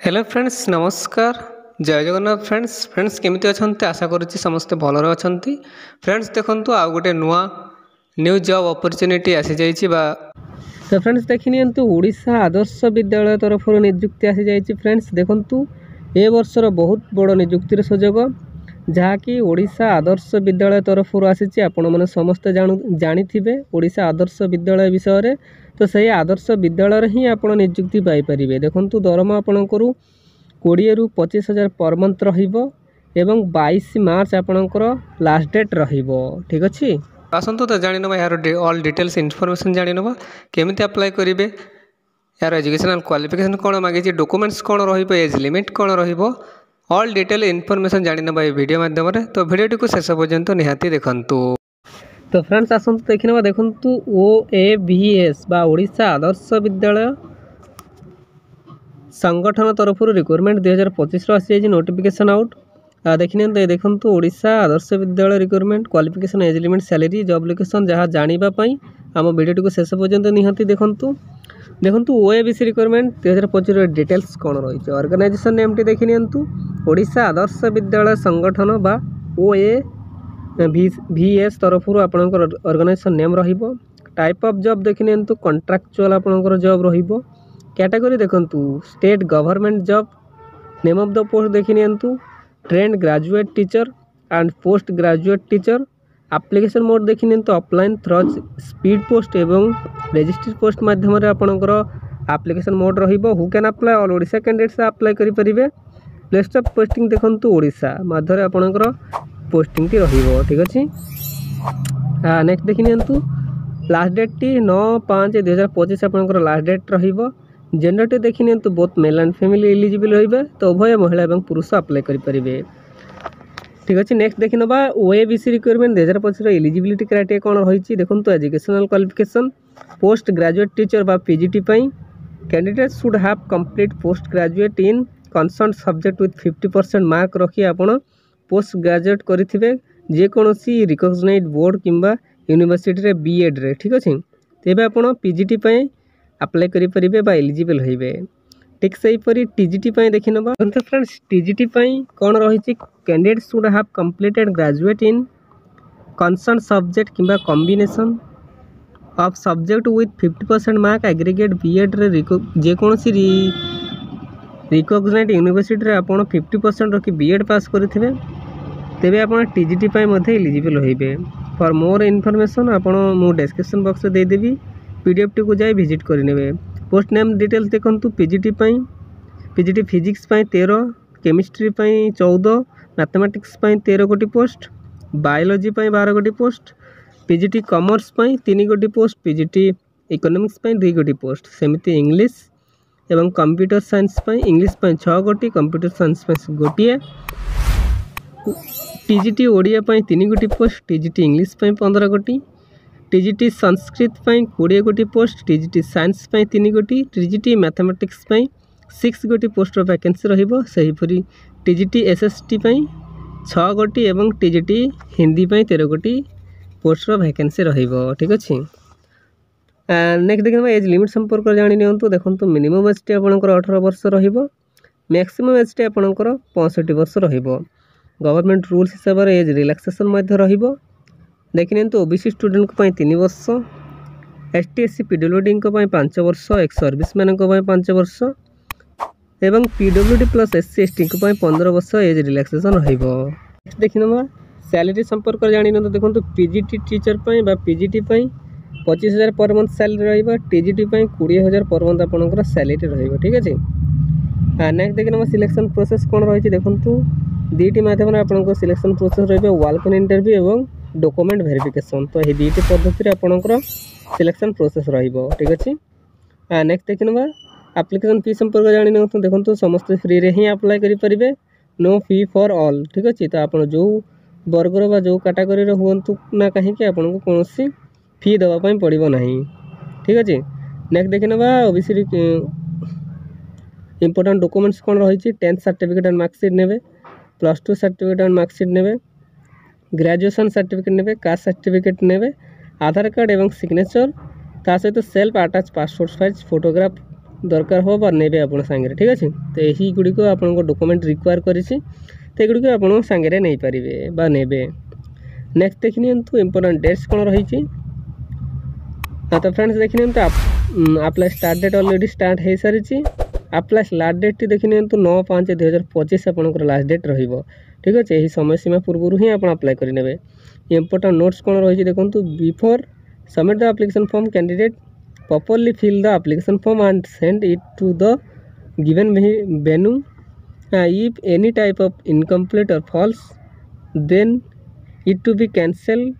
Hello friends नमस्कार जय Jagannath friends केमिति अछंती आशा करुच्ची समस्ते भलरे अछंती। फ्रेंड्स देखंतु आ गोटे नुआ न्यू जॉब अपॉर्चुनिटी आसी जाइछि बा तो फ्रेंड्स देखि नियंतु ओडिशा आदर्श विद्यालय तरफ नियुक्ति आसी जाइछि। फ्रेंड्स देखंतु ए वर्षर बहुत बड़ नियुक्तिर सुजोग जहाँकि ओडिशा आदर्श विद्यालय तरफ आसी आपण माने समस्ते जानिथिबे ओडिशा आदर्श विद्यालय विषय तो सही आदर्श विद्यालय ही आप नियुक्ति पाइपर। देखु दरमा आपणकर 20 ରୁ 25,000 पर मंथ एवं 22 मार्च आपणकर लास्ट डेट ठीक अच्छे। आसतु तो जान यार ऑल डिटेल्स इनफॉरमेशन जान केमिति अप्लाई करेंगे यार एजुकेशनल क्वालिफिकेशन कौन मांगी डॉक्यूमेंट्स कौन रज लिमिट कौन ऑल डिटेल इनफॉरमेशन जान वीडियो माध्यम तो वीडियो को शेष पर्यंत निहाती देखंतु। तो फ्रेंड्स आसतु देखने देखु OAVS बा ओडिशा आदर्श विद्यालय संगठन तरफ रिक्वायरमेंट 2025 आसी नोटिफिकेशन आउट देखने देखु Odisha Adarsh Vidyalaya requirement qualification age limit salary job location जहाँ जानापी आम वीडियो को शेष पर्यंत निहाती देखु। OAVS रिक्वायरमेंट 2025 डिटेल्स कौन रही ऑर्गेनाइजेशन नेम टी देखि ओडिशा आदर्श विद्यालय संगठन बा OAVS तरफ आपणकर ऑर्गेनाइजेशन नेम रहिबो। टाइप ऑफ जॉब देखि कॉन्ट्रैक्चुअल आपणकर जॉब रहिबो। कैटेगरी देखंतु state government job. Name of the post देखि trained graduate teacher and post graduate teacher. Application mode देखि ऑफलाइन थ्रू स्पीड पोस्ट एवं रजिस्ट्री पोस्ट माध्यम आपणकर एप्लिकेशन मोड रहिबो। Who can apply all Odisha candidates apply करि परिबे। Place of posting देखंतु ओडिशा माध्यम आपणकर पोस्टिंग टी रहिबो ठीक अछि। नेक्स्ट देखि लास्ट डेट टी 9/5/2025 आपणकर लास्ट डेट रहिबो। जेंडर टी देखि both male and female eligible होइबे तो उभय महिला एवं पुरुष अप्लाई करि परिबे ठीक अछि। नेक्स्ट देखि नबा OAVS रिक्वायरमेंट 2025 एलिजिबिलिटी क्राइटेरिया कौन रही देखंतु educational qualification post graduate teacher बा PGT पई candidate should have complete post graduate in concern subject with 50% mark रखी आपण पोस्ट ग्रेजुएट करिथिबे जेकोसी रिकॉग्नाइज्ड बोर्ड किंबा यूनिवर्सिटी रे BEd रे ठीक अछि। तेबे आपण PGT पई अप्लाई करि परिबे बा एलिजिबल होइबे ठीक सही परी TGT पई देखि नबा। तो फ्रेंड्स TGT पई कोन रही candidate should have completed graduate in concern subject किंबा combination of subject with 50% mark aggregate BEd रे जेकोसी रिकॉग्नाइज्ड यूनिवर्सिटी रे आपण 50% रखी BEd पास करिथिबे तेबे आपण TGT पई मध्ये एलिजिबल होइबे। फॉर मोर इन्फॉर्मेशन आपण मु डिस्क्रिप्शन बॉक्स रे दे देबी PDF टी को जाई विजिट करि नेबे। पोस्ट नेम डिटेल्स देखंतु PGT पई PGT फिजिक्स पई 13 केमिस्ट्री पई 14 मैथमेटिक्स पई 13 गोटी पोस्ट बायोलॉजी पई 12 गोटी पोस्ट PGT कॉमर्स पई 3 गोटी पोस्ट PGT इकोनॉमिक्स पई 2 गोटी पोस्ट सेमिति इंग्लिश एवं कंप्यूटर साइंस पई इंग्लिश पई 6 गोटी कंप्यूटर साइंस पई गोटिए TGT ओडिया पई 3 गोटी पोस्ट TGT इंग्लिश पई 15 गोटी TGT संस्कृत पई 20 गोटी पोस्ट TGT साइंस पई 3 गोटी TGT मैथमेटिक्स पई 6 गोटी पोस्ट वैकेंसी रहिबो। सही परी TGT SST पई 6 गोटी एवं TGT हिंदी पई 13 गोटी पोस्ट वैकेंसी रहिबो ठीक अछि। नेक्स्ट देखिबा एज लिमिट संपर्क जानि नियंतु देखंतु मिनिमम एज टी आपनकर 18 वर्ष रहिबो। मैक्सिमम एज टी आपनकर 65 वर्ष रहिबो। गवर्नमेंट रूल्स हिसाब रे एज रिलैक्सेशन मध्ये रहिबो। देखिनियंतु OBC स्टूडेंट को पई 3 वर्ष ST SC PWD को पई 5 वर्ष एक्स सर्विस मैन को पई 5 वर्ष एवं PWD प्लस SC ST को पई 15 वर्ष एज रिलैक्सेशन रहिबो। नेक्स्ट देखिनबा सैलरी संपर्क जानि न देखंतु PGT टीचर पई बा PGT पई 25,000 पर मंथ सैलरी रहिबा। TGT पई 20,000 पर मंथ आपनकर सैलरी रहिबा ठीक अछि। नेक्स्ट देखिनबा सिलेक्शन प्रोसेस कोन रही देखंतु दीटी माध्यम आपनकर सिलेक्शन प्रोसेस रहिबा वॉक इन इंटरव्यू एवं डॉक्यूमेंट वेरिफिकेशन तो ये दीटी पद्धति आपनकर सिलेक्शन प्रोसेस रहिबो ठीक अछि। नेक्स्ट देखिनबा एप्लिकेशन फी संपर्क जानि न देखंतु समस्त फ्री रे ही अप्लाई करि परिबे नो फी फॉर ऑल ठीक अछि। तो आपण जो वर्गर बा जो कैटेगरी रे हुंतु ना कहीं कि आपण को कोनोसी फी देवा पई पड़िबो नाही ठीक अछि। नेक्स्ट देखिनबा OBC इंपोर्टेंट डॉक्यूमेंट्स कोन रही 10th सर्टिफिकेट एंड मार्कशीट नेबे +2 सर्टिफिकेट एंड मार्कशीट नेबे ग्रेजुएशन सर्टिफिकेट नेबे कास्ट सर्टिफिकेट नेबे आधार कार्ड एवं सिग्नेचर ता सहित self attach passport size photograph दरकार हो बा नेबे आपण सांगे ठीक अच्छे। तो यही गुड़िक आपण डॉक्यूमेंट रिक्वायर करिछि तो गुड़िक आपण सांगे नहीं पारे बा नेबे। नेक्स्ट देखि नियंतु इंपोर्टेंट डेट्स कौन रही। तो फ्रेंड्स देखि नियंतु apply start date already start हो सारी। अप्लाई लास्ट डेट देखि नियंतु 9/5/2025 आपनकर लास्ट डेट रहिबो ठीक अच्छे। यही समय सीमा पूर्व ही आप अप्लाई करेंगे। इंपोर्टेंट नोट्स कौन रही देखो before submit the application form candidate properly fill the application form and send it to the given venue if any type of incomplete or false then it to be cancel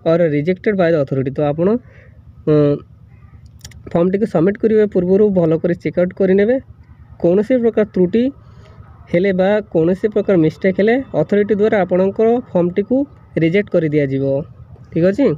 or rejected by the authority. तो आप form T submit करेंगे पूर्व भल कर checkout करेंगे। कौन सी प्रकार त्रुटि हेले बा कौन सी प्रकार मिस्टेक हेले अथॉरिटी द्वारा आपणकर फॉर्म टी को रिजेक्ट कर दिया ठीक अच्छे।